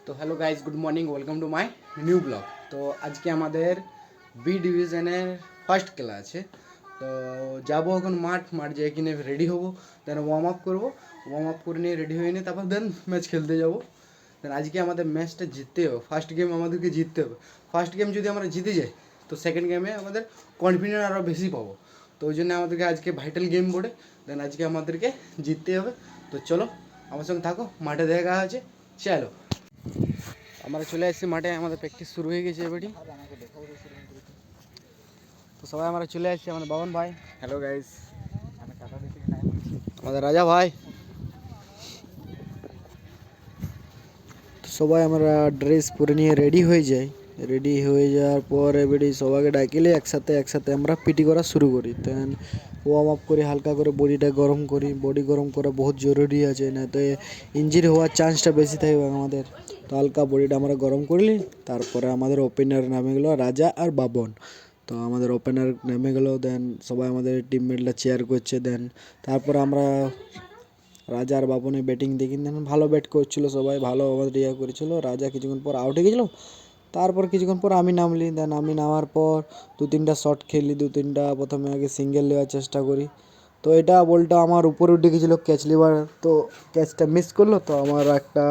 তো hello guys, good morning, welcome to my new blog. তো আজকে আমাদের বি ডিভিশনের ফার্স্ট খেলা আছে। তো যাবো এখন মাঠ যেয়ে কিনে রেডি হবো, দেন ওয়ার্ম আপ করবো। ওয়ার্ম আপ করে নিয়ে রেডি হয়ে নিয়ে তারপর দেন ম্যাচ খেলতে যাবো। দেন আজকে আমাদের ম্যাচটা জিততে হবে, ফার্স্ট গেম আমাদেরকে জিততে হবে। ফার্স্ট গেম যদি আমরা জিতে যাই তো সেকেন্ড গেমে আমাদের কনফিডেন্স আরও বেশি পাবো। তো ওই জন্য আমাদেরকে আজকে ভাইটাল গেম বলে দেন আজকে আমাদেরকে জিততে হবে। তো চলো আমার সঙ্গে থাকো, মাঠে দেখা আছে, চলো। আমরা চলে এসেছি মাঠে, আমাদের প্র্যাকটিস শুরু হয়ে গেছে এবারই। তো সবাই আমরা চলে আসছি, আমাদের বাবন ভাই, হ্যালো গাইস, আমাদের রাজা ভাই। তো সবাই আমরা ড্রেস পরে নিয়ে রেডি হয়ে যাই। রেডি হয়ে যাওয়ার পর এবারে সবাইকে ডাকিলে একসাথে আমরা পিটি করা শুরু করি। দেন ওয়ার্ম আপ করি, হালকা করে বডিটা গরম করি। বডি গরম করা বহুত জরুরি আছে, না তো ইঞ্জুরি হওয়ার চান্সটা বেশি থাকবে আমাদের। তো হালকা বডিটা আমরা গরম করলি, তারপরে আমাদের ওপেনার নামে গেলো রাজা আর বাবন। তো আমাদের ওপেনার নেমে গেলো, দেন সবাই আমাদের টিমমেটরা চেয়ার করছে। দেন তারপর আমরা রাজা আর বাবনের ব্যাটিং দেখি, দেন ভালো ব্যাট করছিল সবাই, ভালো আমাদের ইয়ে করেছিল। রাজা কিছুক্ষণ পর আউট হয়ে গেছিলো, তারপর কিছুক্ষণ পর আমি নামলি। দেন আমি নামার পর দু তিনটা শট খেলি, প্রথমে আগে সিঙ্গেল নেওয়ার চেষ্টা করি। তো এটা বলটা আমার উপরে উঠে গেছিলো ক্যাচ লিভার, তো ক্যাচটা মিস করলো। তো আমার একটা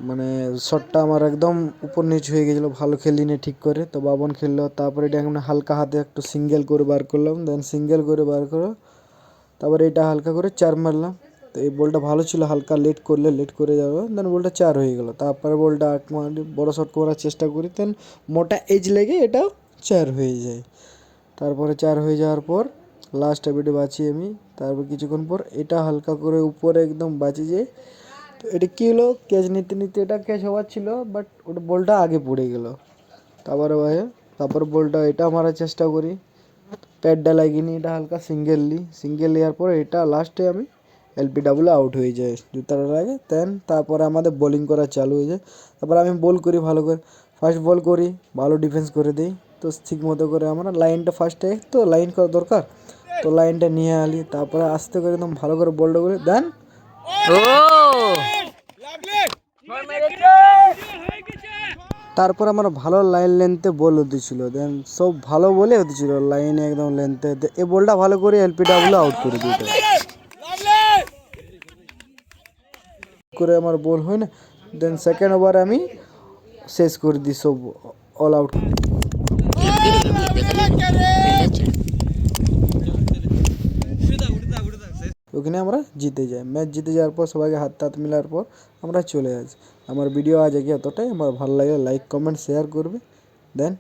মানে শটটা আমার একদম উপর নিচ হয়ে গেছিলো, ভালো খেলিনি ঠিক করে। তো বাবন খেললো, তারপরে এটা এখন হালকা হাতে একটু সিঙ্গেল করে বার করলাম। দেন সিঙ্গেল করে বার করে তারপরে এটা হালকা করে চার মারলাম। তো এই বলটা ভালো ছিল, হালকা লেট করে যাবে, দেন বলটা চার হয়ে গেলো। তারপরে বলটা বড় শট করার চেষ্টা করি, দেন মোটা এজ লেগে এটাও চার হয়ে যায়। তারপরে চার হয়ে যাওয়ার পর লাস্ট এবিটে বাঁচি আমি। তারপর কিছুক্ষণ পর এটা হালকা করে উপরে একদম বাঁচি যায়। তো এটা কী হলো, ক্যাচ নিতে নিতে এটা ক্যাচ হওয়ার ছিল, বাট ওটা বলটা আগে পড়ে গেল। তারপরে বলটা এটা মারার চেষ্টা করি, প্যাডটা লাগিনি, এটা হালকা সিঙ্গেল নেওয়ার পর এটা লাস্টে আমি এলপিডাব্লিউ আউট হয়ে যায় জুতার আগে। দেন তারপরে আমাদের বোলিং করা চালু হয়ে যায়। তারপর আমি বল করি ভালো করে, ফার্স্ট বল করি, ভালো ডিফেন্স করে দিই। তো ঠিক মতো করে আমরা লাইনটা ফার্স্টে তো লাইন করা দরকার, তো লাইনটা নিয়ে আলি। তারপরে আস্তে করে একদম ভালো করে বলটা করে দেন তারপর আমার ভালো লাইন লেন্থে বল হতেছিল। দেন সব ভালো বলে হতেছিল, লাইনে একদম লেন্থে। এই বলটা ভালো করে এলপিডাব্লিউ আউট করে দিত করে আমার বল হয় না। দেন সেকেন্ড ওভার আমি শেষ করে দিই, সব অল আউট। ওখানে আমরা জিতে যাই। ম্যাচ জিতে যাওয়ার পর সবাইকে হাত মেলার পর আমরা চলে আসি। আমার ভিডিও আজ এতটাই। আমার ভালো লাগে লাইক কমেন্ট শেয়ার করবে, দেন